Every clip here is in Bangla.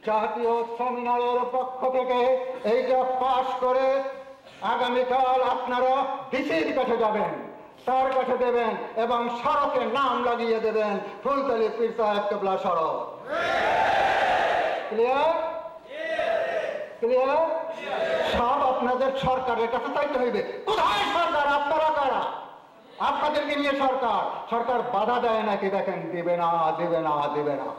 জাতীয় সেমিনারের পক্ষ থেকে এইটা পাশ করে আগামীকাল আপনারা ডিসির কাছে যাবেন, তার কাছে দেবেন এবং সড়কে নাম লাগিয়ে দেবেন ফুলতলি পীর সাহেব কেবলা সড়ক। ক্লিয়ার? ক্লিয়ার? সব আপনাদের সরকারের কাছে চাইতে হইবে। কোথায় সরকার? আপনারা কারা? আপনাদেরকে নিয়ে সরকার। সরকার বাধা দেয় নাকি? দেখেন, দিবে না, দিবে না, দিবে না।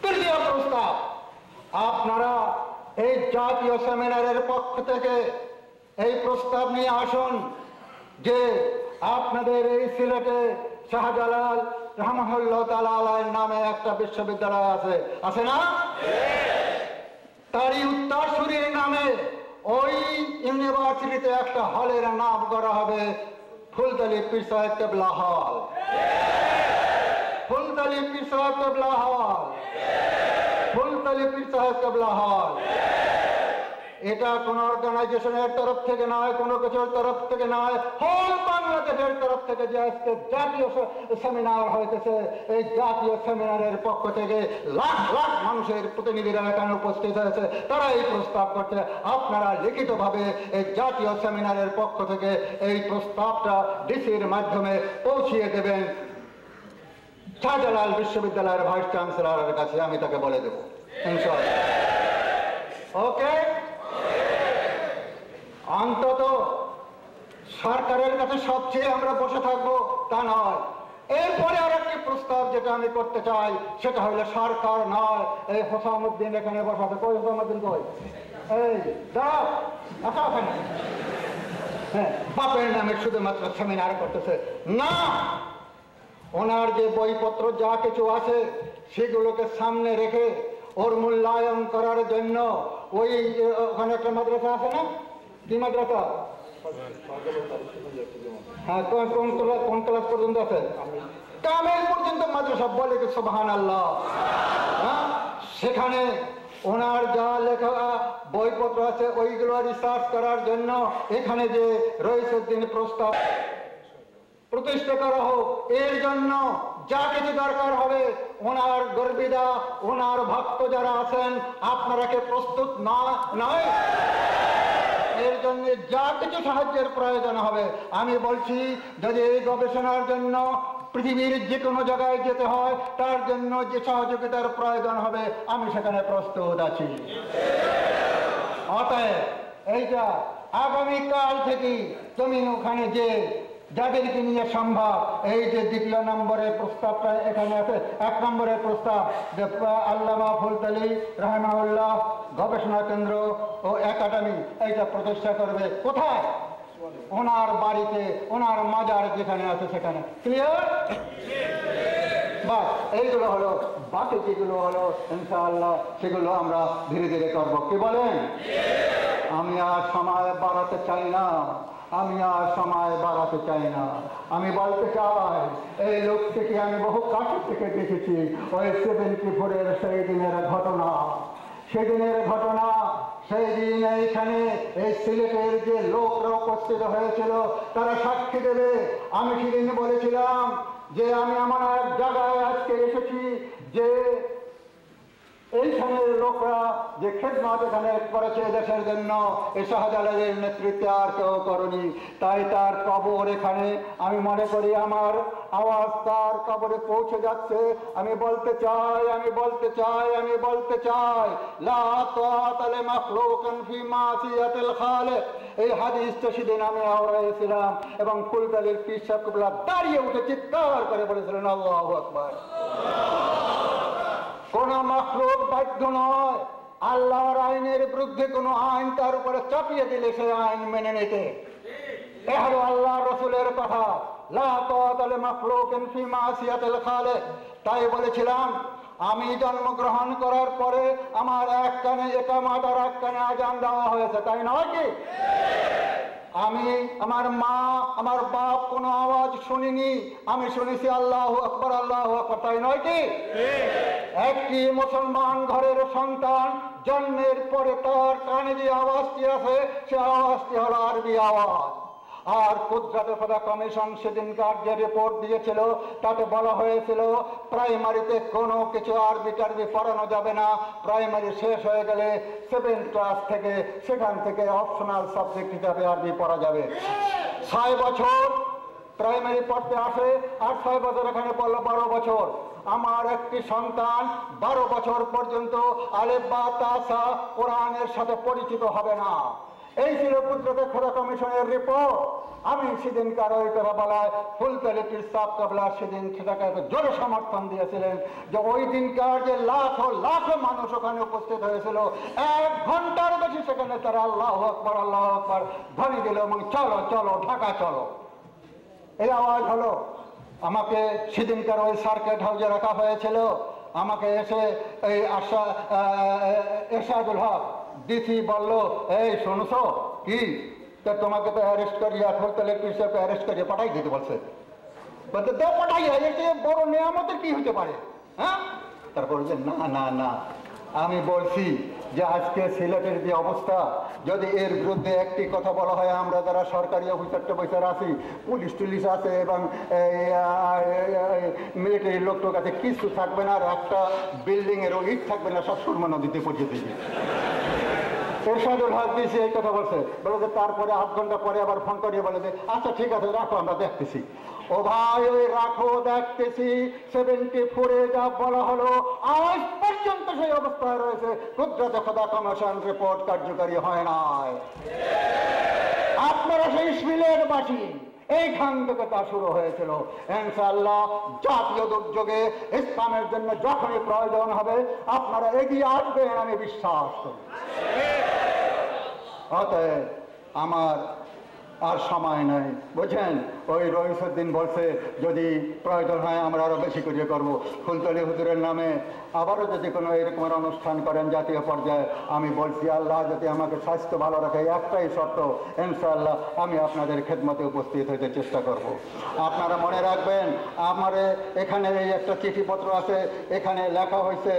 তৃতীয় প্রস্তাব, আপনারা এই জাতীয় সেমিনারের পক্ষ থেকে এই প্রস্তাব নিয়ে আসুন যে আপনাদের এই সিলেটে শাহজালাল রহমাতুল্লাহ তাআলা আলাইহির নামে একটা বিশ্ববিদ্যালয় আছে, আছে না? তারই উত্তরসূরির নামে ওই ইউনিভার্সিটিতে একটা হলের নাম করা হবে ফুলতলি পীর সাহেব কেবলা হল। ফুলতলি পীর সাহেব কেবলা হল, ফুলতলি পীর সাহেব কেবলা হল। এটা কোন অর্গানাইজেশনের তরফ থেকে নয়, কোনো কিছুর তরফ থেকে নয়, হোল বাংলাদেশের তরফ থেকে যে আজকে জাতীয় সেমিনার হয়েছে, এই জাতীয় সেমিনারের পক্ষ থেকে লাখ লাখ মানুষের প্রতিনিধিরা এখানে উপস্থিত হয়েছে। তারা এই প্রস্তাব করছে, আপনারা লিখিতভাবে এই জাতীয় সেমিনারের পক্ষ থেকে এই প্রস্তাবটা ডিসির মাধ্যমে পৌঁছিয়ে দেবেন শাহজালাল বিশ্ববিদ্যালয়ের ভাইস চ্যান্সেলরের কাছে। আমি তাকে বলে দেবো ইনশাআল্লাহ। ওকে? অন্তত সরকারের কাছে সবচেয়ে আমরা বসে থাকবো তা নয়। এরপরে আর একটি প্রস্তাব যেটা আমি করতে চাই সেটা হলো সরকার নয়, এই হোসামুদ্দিন এখানে বসাতে। কই হোসামুদ্দিন? কই? এই দাও, আসা ওখানে। হ্যাঁ, বাপের নামে শুধুমাত্র সেমিনার করতেছে না, ওনার যে বইপত্র যা কিছু আছে সেগুলোকে সামনে রেখে ওর মূল্যায়ন করার জন্য ওই ওখানে একটা মাদ্রাসা আছে না? কি মাদ্রাসা? হ্যাঁ, কোন ক্লাস পর্যন্ত আছে? কামেল পর্যন্ত মাদ্রাসা। বলে কি সুবহানাল্লাহ? হ্যাঁ, সেখানে ওনার যা লেখা বইপত্র আছে ওইগুলো রিসার্চ করার জন্য এখানে যে রইসুদ্দিন প্রস্তাব প্রতিষ্ঠা করা হোক। এর জন্য যা কিছু দরকার হবে, ওনার গর্বিদা, ওনার ভক্ত যারা আছেন, আপনারা কি প্রস্তুত না? নয়? এর জন্য যা কিছু সাহায্যের প্রয়োজন হবে, আমি বলছি, যদি এই গবেষণার জন্য পৃথিবীর যে কোনো জায়গায় যেতে হয়, তার জন্য যে সহযোগিতার প্রয়োজন হবে, আমি সেখানে প্রস্তুত আছি। অতএব এইটা আগামীকাল থেকে তুমি ওখানে যে যাদেরকে নিয়ে সম্ভব, এই যে দ্বিতীয় নম্বরের প্রস্তাবটা এখানে আছে, 1 নম্বরের প্রস্তাব যে আল্লামা ফুলতলি রাহিমাহুল্লাহ গবেষণা কেন্দ্র ও একাডেমি এইটা প্রতিষ্ঠা করবে। কোথায়? ওনার বাড়িতে, ওনার মাজার যেখানে আছে সেখানে। ক্লিয়ার? বাস, এইগুলো হলো। বাকি যেগুলো হলো ইনশাআল্লাহ সেগুলো আমরা ধীরে ধীরে করবো। কি বলেন? আমি আর সময় বাড়াতে চাই না, আমি আর সময় বাড়াতে চাই না। আমি বলতে চাই, এই লোকটিকে আমি বহু কাছে থেকে দেখেছি। ওই 74-এর সেই দিনের ঘটনা, সেদিনের ঘটনা। সেই দিন এইখানে এই সিলেটের যে লোকরা উপস্থিত হয়েছিল তারা সাক্ষী দেবে। আমি সেদিন বলেছিলাম যে আমি আমার এক জায়গায় আজকে এসেছি যে এইখানের লোকরা যে খেদমত এখানে করেছে দেশের জন্য, এই শাহজালালের নেতৃত্বে আর কেউ করেনি। তাই তার কবর এখানে। আমি মনে করি আমার আওয়াজ তার কবরে পৌঁছে যাচ্ছে। আমি বলতে চাই, আমি বলতে চাই, আমি বলতে চাই, লা তাআতা লিমাখলুকিন ফি মাসিয়াতিল খালিক। এই হাদিসটা সেদিন আমি আওড়াইছিলাম এবং ফুলতলির পীর সাহেব কেবলা দাঁড়িয়ে উঠে চিৎকার করে বলেছিলেন, আল্লাহু আকবার। কোন মাখলুক বাধ্য নয় আল্লাহর আইনের বিরুদ্ধে কোন আইন তার উপরে চাপিয়ে দিলে সেই আইন মেনে নিতে। এ হলো আল্লাহ রসুলের কথা, লা তাআতা লিমাখলুকিন ফি মাসিয়াতিল খালিক। তাই বলেছিলাম, আমি জন্মগ্রহণ করার পরে আমার এক কানে ইকামত আর এক কানে আযান দেওয়া হয়েছে, তাই নয় কি? আমি, আমার মা, আমার বাপ কোনো আওয়াজ শুনিনি, আমি শুনেছি আল্লাহু আকবার, আল্লাহু আকবার, তাই নয় কি? একটি মুসলমান ঘরের সন্তান জন্মের পরে তার কানে যে আওয়াজটি আছে সে আওয়াজটি হলো আরবি আওয়াজ। আর কুদরতে খোদা কমিশন সেদিনকার যে রিপোর্ট দিয়েছিল তাতে বলা হয়েছিল প্রাইমারিতে কোনো কিছু আরবি টারবি পড়ানো যাবে না, প্রাইমারি শেষ হয়ে গেলে 7 ক্লাস থেকে সেখান থেকে অপশনাল সাবজেক্ট হিসাবে আরবি পড়া যাবে। 6 বছর প্রাইমারি পড়তে আসে আর 6 বছর এখানে পড়লো 12 বছর। আমার একটি সন্তান 12 বছর পর্যন্ত আলেফ বা তা সা কোরআনের সাথে পরিচিত হবে না। এই ছিল কুদরতে খোদা কমিশনের রিপোর্ট। আমি সেদিনকার ওই কথা বলায় ফুলতলি পীর সাহেব কাবলা সেদিন সেটাকে জোরে সমর্থন দিয়েছিলেন যে ওই দিনকার যে লাখো লাখো মানুষ ওখানে উপস্থিত হয়েছিল, 1 ঘন্টার বেশি সেখানে তারা আল্লাহু আকবার ধ্বনি দিল এবং চলো চলো ঢাকা চলো এই আওয়াজ হলো। আমাকে সেদিনকার ওই সার্কিট হাউসে রাখা হয়েছিল। আমাকে এসে এই এরশাদুল হক ডিসি বলল, এই শুনছো কি, তো তোমাকে তো অ্যারেস্ট করিয়া ফুলতলি পীর সাহেবকে অ্যারেস্ট করিয়ে পাঠাই দিতে বলছে। বলতে দেও পাঠাইয়া, এতে বড় নিয়ামতের কি হতে পারে? হ্যাঁ, তারপর যে না না না, আমি বলছি যে আজকে সিলেটের যে অবস্থা, যদি এর বিরুদ্ধে একটি কথা বলা হয়, আমরা যারা সরকারি অফিসারটা বৈসার আছি, পুলিশ টুলিশ আছে এবং মিলিটারি লোকটোক আছে, কিছু থাকবে না, আর একটা বিল্ডিংয়েরও ইট থাকবে না, সব সুরমা নদীতে পৌঁছে দিবে। এরশাদুল হক দিয়েছে এই কথা বলছে, বলে যে তারপরে 8 ঘন্টা পরে আবার ফোন করিয়ে বলে যে আচ্ছা ঠিক আছে রাখো, আমরা দেখতেছি। ও ভাই, ওই রাখো দেখতেছি 74-এ যা বলা হলো আজ পর্যন্ত সেই অবস্থায় রয়েছে। কুদরতে খোদা কমিশন রিপোর্ট কার্যকারী হয় নাই। আপনারা সেই সিলেট বাসী, এইখান থেকে তা শুরু হয়েছিল। ইনশাআল্লাহ জাতীয় দুর্যোগে ইসলামের জন্য যখনই প্রয়োজন হবে আপনারা এগিয়ে আসবেন, আমি বিশ্বাস করি। অতএব আমার আর সময় নাই, বুঝছেন? ওই রইসুদ্দিন বলছে যদি প্রয়োজন হয় আমরা আরো বেশি করে করব। ফুলতলি হুজুরের নামে আবারও যদি কোনো এরকম অনুষ্ঠান করেন জাতীয় পর্যায়ে, আমি বলছি আল্লাহ যদি আমাকে স্বাস্থ্য ভালো রাখে, একটাই শর্ত, ইনশাআল্লাহ আমি আপনাদের খেদমতে উপস্থিত হইতে চেষ্টা করব। আপনারা মনে রাখবেন, আমার এখানে এই একটা চিঠিপত্র আছে, এখানে লেখা হয়েছে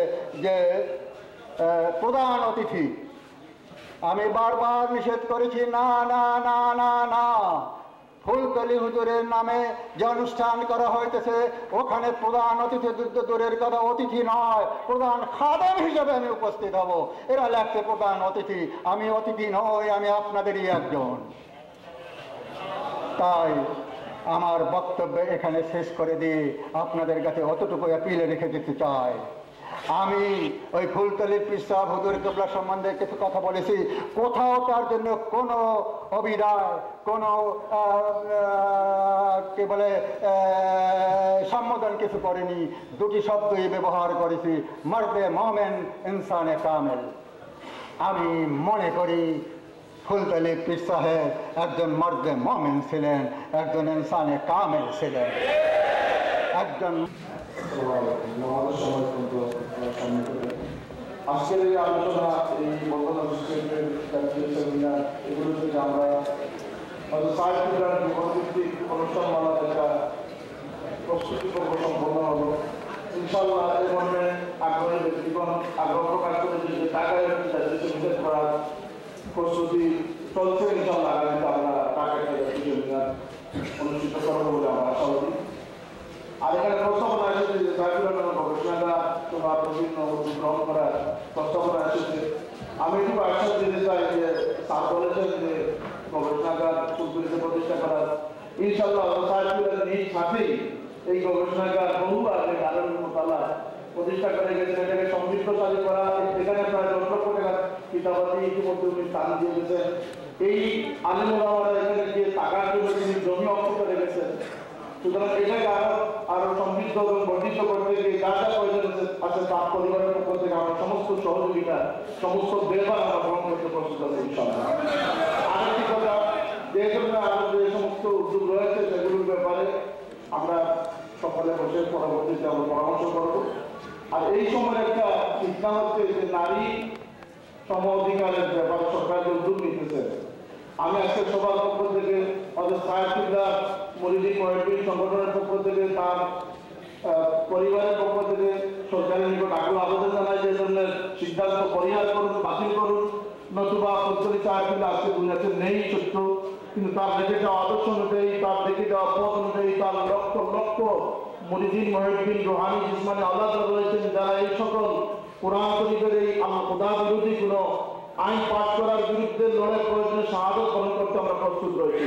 যে প্রধান অতিথি। আমি বারবার নিষেধ করেছি, না না না না না, ফুলতলি হুজুরের নামে যে অনুষ্ঠান করা হইতেছে ওখানে প্রধান অতিথি দূরের কথা, অতিথি নয়, প্রধান খাদেম হিসেবে আমি উপস্থিত হব। এরা লেখছে প্রধান অতিথি, আমি অতিথি নই, আমি আপনাদেরই একজন। তাই আমার বক্তব্য এখানে শেষ করে দিয়ে আপনাদের কাছে অতটুকু অ্যাপিলে রেখে যেতে চাই। আমি ওই ফুলতলির পীর সাহেব হুজুর কিবলা সম্বন্ধে কিছু কথা বলেছি, কোথাও তার জন্য কোনো অবিদায়, কোনো কি বলে সম্বোধন কিছু করেনি। 2টি শব্দই ব্যবহার করেছি, মর্দে মোমেন, ইনসানে কামেল। আমি মনে করি ফুলতলি পীর সাহেব একজন মর্দে মোমেন ছিলেন, একজন ইনসানে কামেল ছিলেন, একজন। আজকের এই আলোচনা, এই বন্ধন এগুলো থেকে আমরা হয়তো জীবনভিত্তিক অনুষ্ঠানমালার একটা প্রস্তুতি পর্ব সম্পন্ন হলো। ইনশাল্লাহ এই ধরনের আগ্রহী ব্যক্তিগণ আগ্রহ প্রকাশ করে যে টাকায় নিষেধ করার প্রস্তুতি চলছে। ইনশাল্লাহ আগামীতে আমরা টাকা অনুষ্ঠিত করবো বলে আমরা আশাবাদী। আর এখানে প্রস্তাবনা এসেছে যে গবেষণাটা তোমার বিভিন্ন উদ্যোগ গ্রহণ করার প্রস্তাবনা এসেছে। আমি একটু আশ্বাস দিতে চাই যে স্যার বলেছেন যে গবেষণাগার ফুলতলিতে প্রতিষ্ঠা করার, ইনশাল্লাহ সাহেবের নিজ সাথেই এই গবেষণাগার বহুবার আলম মোতালা প্রতিষ্ঠা করে গেছেন। এটাকে সমৃদ্ধশালী করা, এখানে প্রায় 10 লক্ষ টাকার কিতাবাদি ইতিমধ্যে উনি স্থান দিয়ে গেছেন। এই আলিম ওলামারা এখানে গিয়ে টাকার জন্য তিনি জমি অক্ষত রেখেছেন। সুতরাং এটাকে আরো সমৃদ্ধ এবং বর্ধিত করতে গিয়ে যা যা প্রয়োজন আছে তার পরিবারের পক্ষ থেকে আমরা সমস্ত সহযোগিতা, সমস্ত ব্যবহার আমরা গ্রহণ করতে প্রস্তুত আছি ইনশাআল্লাহ। আরেকটি কথা, যে জন্য আরো যে সমস্ত উদ্যোগ রয়েছে সেগুলোর ব্যাপারে আমরা সকলে বসে পরবর্তীতে আমরা পরামর্শ করব। আর এই সময় একটা চিন্তা হচ্ছে যে নারী সম অধিকারের ব্যাপারে সরকার যে উদ্যোগ নিতেছে, আমি আজকে সবার পক্ষ থেকে সাহেবুল্লাহ মরিদি কয়েকটি সংগঠনের পক্ষ থেকে, তার পরিবারের পক্ষ থেকে সরকারের নিকট আগ্রহ আবেদন জানাই যে ধরনের সিদ্ধান্ত পরিহার করুন, বাতিল করুন, নতুবা ফুলতলি সাহেবুল্লাহ আজকে দুনিয়াতে নেই সত্য, কিন্তু তার রেখে যাওয়া আদর্শ অনুযায়ী, তার রেখে যাওয়া পথ অনুযায়ী, তার লক্ষ লক্ষ মুরিদিন মহিউদ্দিন রুহানি জিসমানি আল্লাহ রয়েছেন, যারা এই সকল কোরআন শরীফের এই খোদা বিরোধী কোনো আইন পাশ করার বিরুদ্ধে লড়াই প্রয়োজনে শাহাদত বরণ করতে আমরা প্রস্তুত রয়েছি।